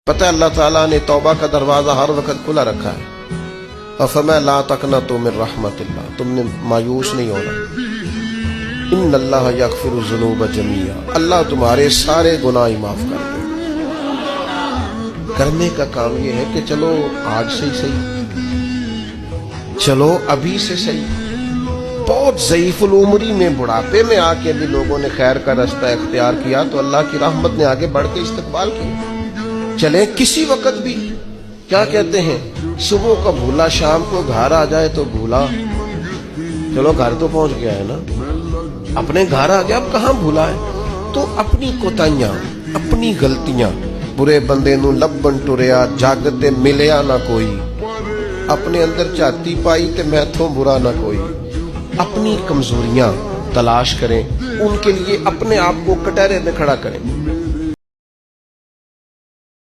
پتہ ہے اللہ تعالیٰ نے توبہ کا دروازہ ہر وقت کھلا رکھا ہے. فَفَمَا لَا تَقْنَطُوا مِن رَحْمَتِ اللَّهِ, تم نے مایوس نہیں ہونا. ان اللہ یغفر الذنوب جميعا, اللہ تمہارے سارے گناہ معاف کر دے. کرنے کا کام یہ ہے کہ چلو آج سے ہی صحیح, چلو ابھی سے صحیح. بہت ضعیف العمری میں بڑھاپے میں آ کے بھی لوگوں نے خیر کا رستہ اختیار کیا تو اللہ کی رحمت نے آگے بڑھ کے استقبال کیا. چلیں کسی وقت بھی, کیا کہتے ہیں, صبح کا بھولا شام کو گھر آ جائے تو بھولا, چلو گھر تو پہنچ گیا ہے نا, اپنے گھر آ گیا, اب کہاں بھولا ہے. تو اپنی کوتاہیاں, اپنی غلطیاں, برے بندے نو لبن ٹریا جاگتے ملیا نہ کوئی, اپنے اندر چاتی پائی تے میں تھوں برا نہ کوئی. اپنی کمزوریاں تلاش کریں, ان کے لیے اپنے آپ کو کٹہرے میں کھڑا کریں.